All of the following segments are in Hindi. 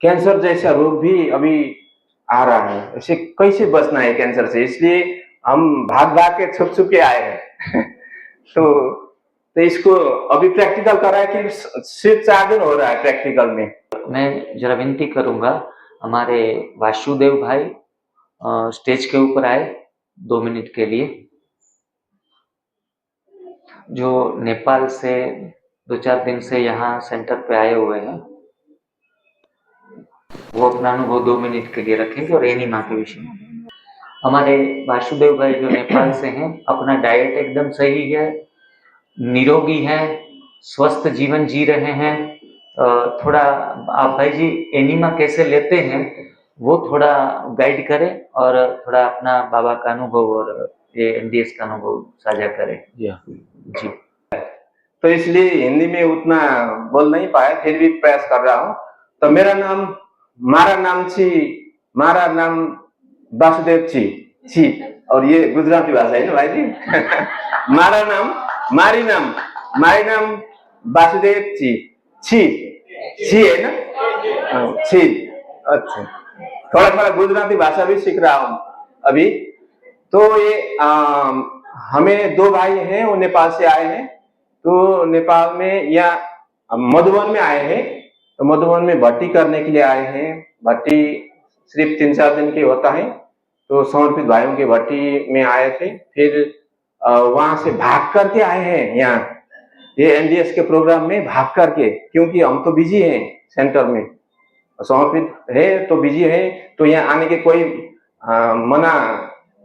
कैंसर जैसा रोग भी अभी आ रहा है। इसे कैसे बचना है कैंसर से, इसलिए हम भाग भाग के छुप छुप के आए हैं। तो इसको अभी प्रैक्टिकल करा है कि सिर्फ 4 दिन हो रहा है प्रैक्टिकल में। मैं जरा विनती करूंगा हमारे वासुदेव भाई स्टेज के ऊपर आए 2 मिनट के लिए, जो नेपाल से 2-4 दिन से यहाँ सेंटर पे आए हुए हैं। वो अपना अनुभव 2 मिनट के लिए रखेंगे और एनीमा के विषय में। हमारे वासुदेव भाई जो नेपाल से हैं, अपना डाइट एकदम सही है, निरोगी हैं, स्वस्थ जीवन जी रहे हैं। थोड़ा आप भाई जी एनीमा कैसे लेते हैं वो थोड़ा गाइड करें और थोड़ा अपना बाबा का अनुभव और ये एनडीएस का अनुभव साझा करें। जी। तो इसलिए हिंदी में उतना बोल नहीं पाया, फिर भी प्रयास कर रहा हूँ। तो मारा नाम वासुदेव छी, और ये गुजराती भाषा है ना भाई जी। मारी नाम वासुदेव छी है ना, छी। अच्छा, थोड़ा थोड़ा गुजराती भाषा भी सीख रहा हूँ अभी। तो ये हमें 2 भाई हैं, वो नेपाल से आए हैं। तो नेपाल में या मधुबन में आए हैं, तो मधुबन में भर्ती करने के लिए आए हैं। भर्ती सिर्फ 3-4 दिन के होता है, तो समर्पित भाइयों के भर्ती में आए थे। फिर वहां से भाग करके आए हैं यहाँ, ये एनडीएस के प्रोग्राम में भाग करके, क्योंकि हम तो बिजी हैं सेंटर में, समर्पित है तो बिजी है, तो यहाँ आने के कोई मना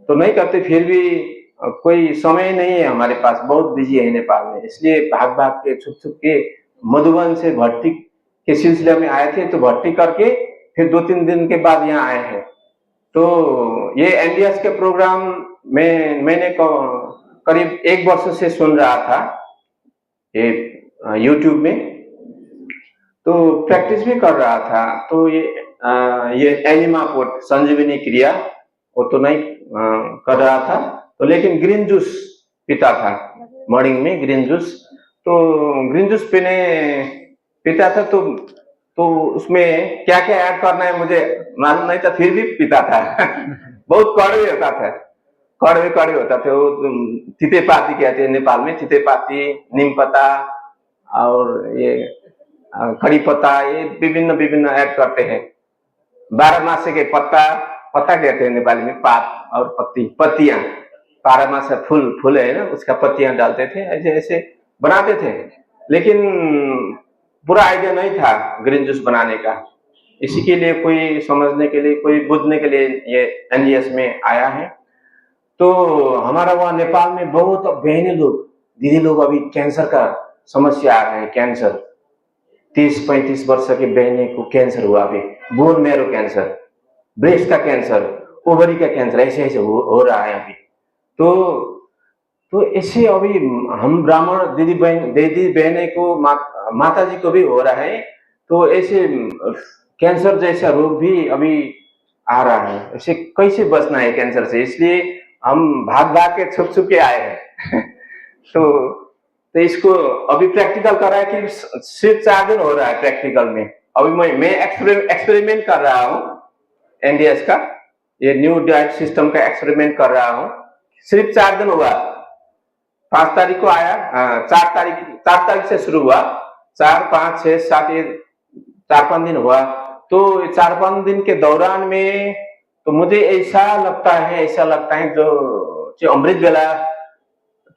तो नहीं करते, फिर भी कोई समय नहीं है हमारे पास, बहुत बिजी है नेपाल में, इसलिए भाग भाग के छुप छुप के मधुबन से भर्ती के सिलसिले में आए थे। तो भर्ती करके फिर 2-3 दिन के बाद यहाँ आए हैं। तो ये एनडीएस के प्रोग्राम में मैंने करीब 1 वर्ष से सुन रहा था ये यूट्यूब में, तो प्रैक्टिस भी कर रहा था। तो ये एनिमा पोट संजीवनी क्रिया वो तो नहीं कर रहा था, तो लेकिन ग्रीन जूस पीता था मॉर्निंग में, ग्रीन जूस। तो ग्रीन जूस पीता था, तो उसमें क्या क्या ऐड करना है मुझे मालूम नहीं था, फिर भी पीता था। बहुत कड़वे होता था, कड़वे होता थे वो। तितेपाती कहते हैं नेपाल में, तितेपाती, नीम पत्ता और ये कड़ी पत्ता, ये विभिन्न ऐड करते हैं। 12 मासे के पत्ता कहते हैं नेपाली में, पात और पत्तियां, 12 मास फूल है ना, उसका पत्तियां डालते थे, ऐसे ऐसे बनाते थे। लेकिन पूरा आइडिया नहीं था ग्रीन जूस बनाने का, इसी के लिए कोई समझने के लिए, कोई बुझने के लिए ये एनडीएस में आया है। तो हमारा वहाँ नेपाल में बहुत बहने लोग, दीदी लोग अभी कैंसर का समस्या आ रहा है। कैंसर 30-35 वर्ष के बहने को कैंसर हुआ अभी, बोन मैरो कैंसर, ब्रेस्ट का कैंसर, ओवरी का कैंसर, ऐसे हो रहा है अभी। तो ऐसे अभी हम ब्राह्मण दीदी बहने को, माता जी को भी हो रहा है। तो ऐसे कैंसर जैसा रोग भी अभी आ रहा है। इसे कैसे बचना है कैंसर से, इसलिए हम भाग भाग के छुप छुप के आए हैं। तो इसको अभी प्रैक्टिकल कर रहा है कि सिर्फ 4 दिन हो रहा है प्रैक्टिकल में। अभी मैं एक्सपेरिमेंट कर रहा हूँ एनडीएस का, ये न्यू डाइट सिस्टम का एक्सपेरिमेंट कर रहा हूँ। सिर्फ 4 दिन हुआ, 5 तारीख को आया, 4 तारीख से शुरू हुआ, 4, 5, 6, 7, ये 4-5 दिन हुआ। तो 4-5 दिन के दौरान में तो मुझे ऐसा लगता है जो अमृत वेला,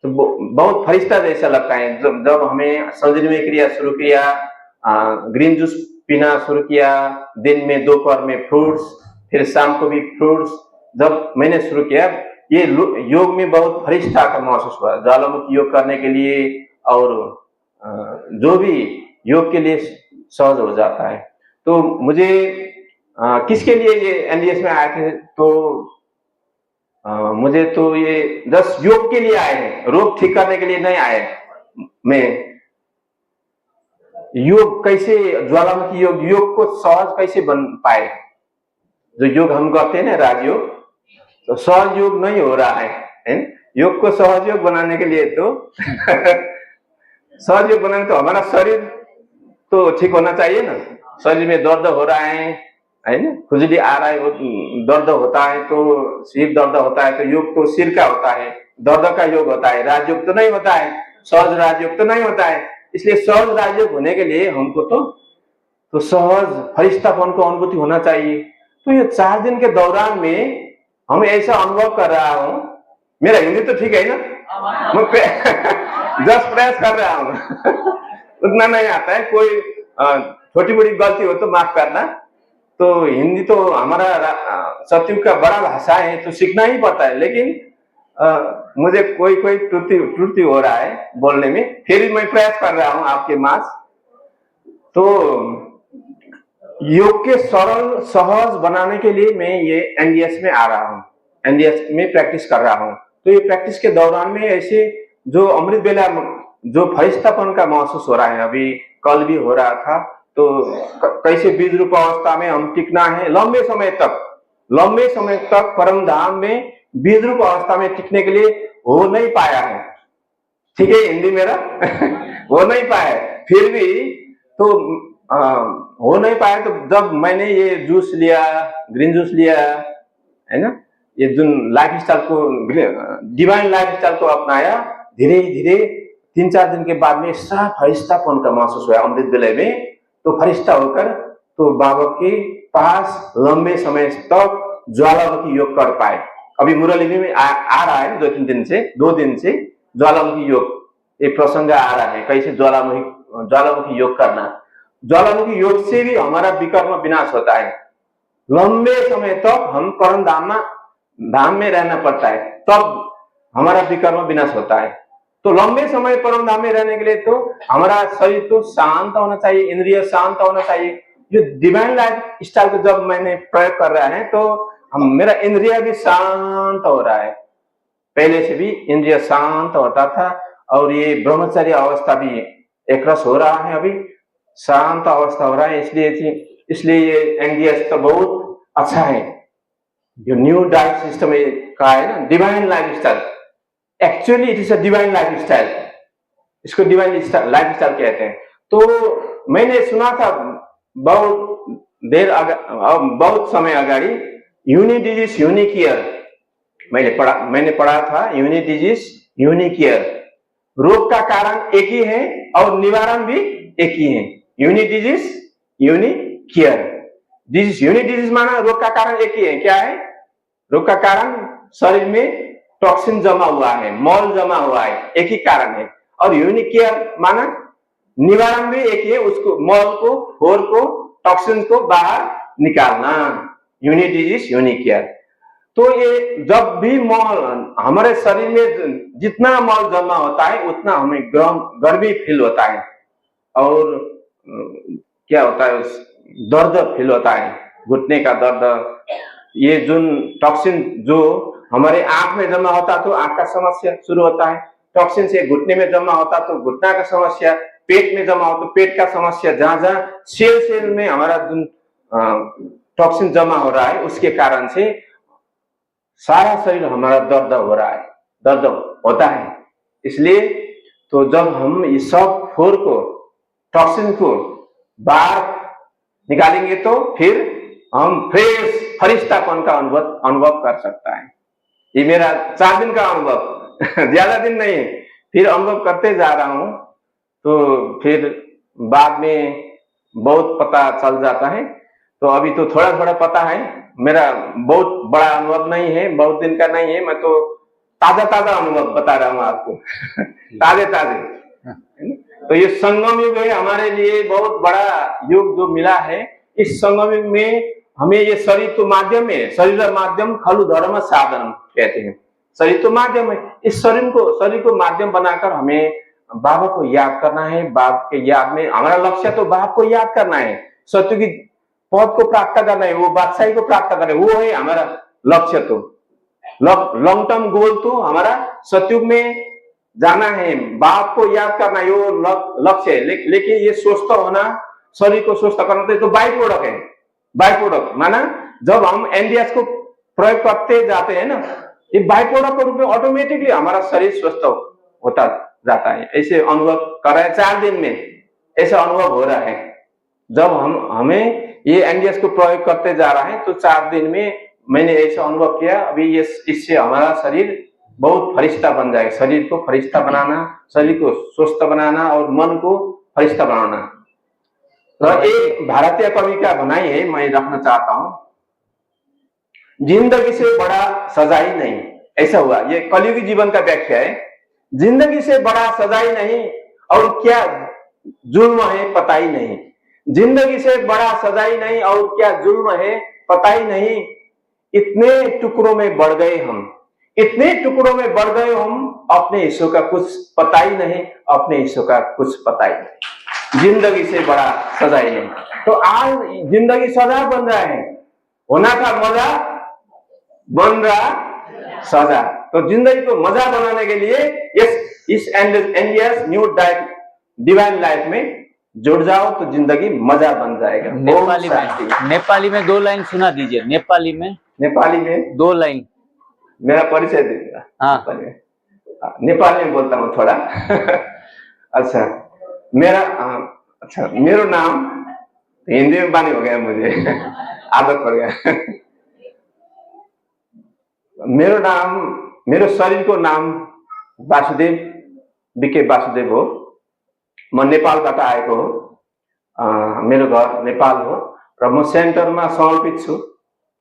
तो बहुत फरिश्ता जैसा लगता है। जब हमें संजीवनी क्रिया शुरू किया, ग्रीन जूस पीना शुरू किया, दिन में, दोपहर में फ्रूट्स, फिर शाम को भी फ्रूट्स, जब मैंने शुरू किया, ये योग में बहुत फरिश्ता का महसूस हुआ। ज्वालामुखी योग करने के लिए और जो भी योग के लिए सहज हो जाता है। तो मुझे किसके लिए ये एनडीएस में आए थे, तो मुझे तो ये 10 योग के लिए आए हैं, रोग ठीक करने के लिए नहीं आए। मैं योग कैसे, ज्वालामुखी योग को सहज कैसे बन पाए, जो योग हम करते हैं ना राजयोग, तो सहज योग नहीं हो रहा है। योग को सहज योग बनाने के लिए तो सहज योग बनाने तो हमारा शरीर तो ठीक होना चाहिए ना। शरीर में दर्द हो रहा है ना, खुजली आ रहा है, वो दर्द होता है, तो सिर दर्द होता है, तो योग तो सिर का होता है, दर्द का योग होता है, राजयोग तो नहीं होता है, सहज राजयोग तो नहीं होता है। इसलिए सहज राजयोग होने के लिए हमको तो सहज फरिश्तापन को अनुभूति होना चाहिए। तो ये 4 दिन के दौरान में हम ऐसा अनुभव कर रहा हूं। मेरा हिंदी तो ठीक है ना, मैं जस्ट प्रयास कर रहा हूं उतना नहीं आता है, कोई छोटी बड़ी गलती हो तो माफ करना। तो हिंदी तो हमारा सतयुग का बड़ा भाषा है, तो सीखना ही पड़ता है। लेकिन मुझे कोई त्रुटि हो रहा है बोलने में, फिर भी मैं प्रयास कर रहा हूं आपके मास। तो योग के सरल सहज बनाने के लिए मैं ये एनडीएस में आ रहा हूँ, एनडीएस में प्रैक्टिस कर रहा हूँ। तो ये प्रैक्टिस के दौरान में ऐसे जो अमृत बेला जो फरिश्तापन का महसूस हो रहा है, अभी कल भी हो रहा था, तो कैसे बीज रूप अवस्था में हम टिकना है लंबे समय तक परम धाम में बीज रूप अवस्था में टिकने के लिए हो नहीं पाया है। ठीक है हिंदी मेरा हो नहीं पाया, फिर भी तो हो नहीं पाया। तो जब मैंने ये जूस लिया, ग्रीन जूस लिया है ना, ये जो लाइफ स्टाइल को, डिवाइन लाइफ स्टाइल को अपनाया, धीरे धीरे 3-4 दिन के बाद में साफ फरिश्तापन का महसूस हुआ अमृत बेले में। तो फरिश्ता होकर तो बाबा के पास लंबे समय तक ज्वालामुखी योग कर पाए। अभी मुरली में आ रहा है 2 दिन से ज्वालामुखी योग, ये प्रसंग आ रहा है, कैसे ज्वालामुखी योग करना। ज्वालामुखी योग से भी हमारा विकर्म विनाश होता है। लंबे समय तक हम परम धाम में रहना पड़ता है, तब हमारा विकर्म विनाश होता है। तो लंबे समय परम धाम में रहने के लिए तो हमारा शरीर तो शांत होना चाहिए, इंद्रिय शांत होना चाहिए। जो डिवाइन लाइफ स्टाइल को जब मैंने प्रयोग कर रहा है, तो मेरा इंद्रिय भी शांत हो रहा है। पहले से भी इंद्रिय शांत होता था, और ये ब्रह्मचर्य अवस्था भी एक रस हो रहा है, अभी शांत अवस्था हो रहा है। इसलिए ये एनडीएस तो बहुत अच्छा है। जो न्यू डाइट सिस्टम का है ना, divine life style, actually it is a divine life style, इसको डिवाइन लाइफ स्टाइल कहते हैं। तो मैंने सुना था बहुत समय अगाडि, यूनिक डिजीज यूनिक केयर, मैंने पढ़ा था, यूनिक डिजीज यूनिक केयर, रोग का कारण एक ही है और निवारण भी एक ही है। Unique disease unique care, unique disease माना रोग का कारण एक ही है। क्या है रोग का कारण? शरीर में टॉक्सिन जमा हुआ है, मॉल जमा हुआ है, एक ही कारण है। और यूनिक केयर माना निवारण भी एक ही है, उसको मॉल को, होर को, टॉक्सिन को बाहर निकालना, यूनिक डिजीज यूनिक केयर। तो ये जब भी मॉल हमारे शरीर में जितना मॉल जमा होता है उतना हमें गर्मी फील होता है, और क्या होता है, दर्द फील होता है, घुटने का दर्द। ये जो टॉक्सिन जो हमारे आंख में जमा होता तो आंख का समस्या शुरू होता है, टॉक्सिन से घुटने में जमा होता तो घुटना का समस्या, पेट में जमा हो तो पेट का समस्या। जहां जहां सेल में हमारा जो टॉक्सिन जमा हो रहा है उसके कारण से सारा शरीर हमारा दर्द हो रहा है, दर्द होता है। इसलिए तो जब हम इस सब फोर को, टॉक्सिन को बाहर निकालेंगे तो फिर हम फ्रेश फरिश्तापन का अनुभव कर सकता है। ये मेरा 4 दिन का अनुभव ज्यादा दिन नहीं है, फिर अनुभव करते जा रहा हूं, तो फिर बाद में बहुत पता चल जाता है। तो अभी तो थोड़ा थोड़ा पता है, मेरा बहुत बड़ा अनुभव नहीं है, बहुत दिन का नहीं है, मैं तो ताजा अनुभव बता रहा हूं आपको ताजे। तो ये संगम युग है हमारे लिए, बहुत बड़ा युग जो मिला है। इस संगम युग में हमें ये शरीर तो माध्यम है, शरीर माध्यम खलु धर्म साधन कहते हैं। शरीर तो माध्यम है, इस शरीर को माध्यम बनाकर हमें बाबा को याद करना है। बाबा के याद में हमारा लक्ष्य तो बाबा को याद करना है, सत्य की पद को प्राप्त करना है, वो बादशाही को प्राप्त करना है, वो है हमारा लक्ष्य। तो लॉन्ग टर्म गोल तो हमारा सतयुग में जाना है, बाप को याद करना है, वो लक्ष्य है। लेकिन ये स्वस्थ होना, शरीर को स्वस्थ करना तो बाई प्रोडक्ट है। बाई प्रोडक्ट माना जब हम एनडीएस को प्रयोग करते जाते हैं ना, ये बाई प्रोडक्ट के रूप में ऑटोमेटिकली हमारा शरीर स्वस्थ होता जाता है। ऐसे अनुभव कर रहे हैं 4 दिन में, ऐसा अनुभव हो रहा है। जब हमें ये एनडीएस को प्रयोग करते जा रहे हैं तो 4 दिन में मैंने ऐसा अनुभव किया, अभी ये इससे हमारा शरीर बहुत फरिश्ता बन जाएगा। शरीर को फरिश्ता बनाना, शरीर को स्वस्थ बनाना और मन को फरिश्ता बनाना। तो एक भारतीय कवि का भनाई है, मैं रखना चाहता हूं, जिंदगी से बड़ा सजाई नहीं। ऐसा हुआ, ये कलयुगी जीवन का व्याख्या है। जिंदगी से बड़ा सजाई नहीं और क्या जुल्म है पता ही नहीं। जिंदगी से बड़ा सजाई नहीं और क्या जुल्म है पता ही नहीं। इतने टुकड़ों में बढ़ गए हम, इतने टुकड़ों में बढ़ गए हम, अपने हिस्सों का कुछ पता ही नहीं, अपने हिस्सों का कुछ पता ही नहीं। जिंदगी से बड़ा सजाई नहीं। तो आज जिंदगी सजा बन रहा है, होना था मजा बन रहा सजा। तो जिंदगी को मजा बनाने के लिए इस एनडीएस न्यू डिवाइन लाइफ में जुड़ जाओ तो जिंदगी मजा बन जाएगा। नेपाली में 2 लाइन सुना दीजिए। नेपाली में 2 लाइन मेरा परिचय दीजिएगा। हाँ, नेपाली में बोलता हूँ थोड़ा। अच्छा, मेरो नाम, हिंदी में बानी हो गया मुझे, आदत पड़ गया। मेरो शरीर को नाम वासुदेव बीके वासुदेव हो। म नेपालबाट आएको हो। मेरो घर नेपाल हो र म सेन्टरमा समर्पित छु।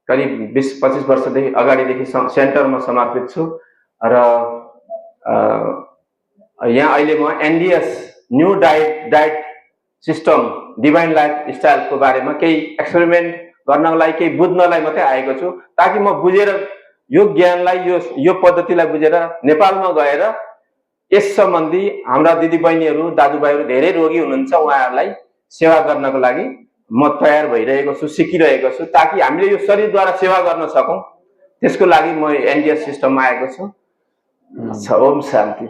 करिब 20-25 वर्षदेखि अगाडिदेखि सेन्टरमा समर्पित छु र यहाँ अहिले म NDS new diet system divine life स्टाइलको बारेमा केही एक्सपेरिमेन्ट गर्नलाई, केही बुझ्नलाई मात्रै आएको छु, ताकि म बुझेर यो ज्ञानलाई, यो पद्धतिलाई बुझेर नेपालमा गएर यस सम्बन्धी हाम्रा दिदीबहिनीहरू दाजुभाइहरू धेरै रोगी हुनुहुन्छ, उहाँहरूलाई सेवा गर्नको लागि म तयार भइरहेको छु, सिकिरहेको छु, ताकि हामीले यो शरीरद्वारा सेवा गर्न सकौं। त्यसको लागि म एनडीएस सिस्टममा आएको छु। ओम शान्ति।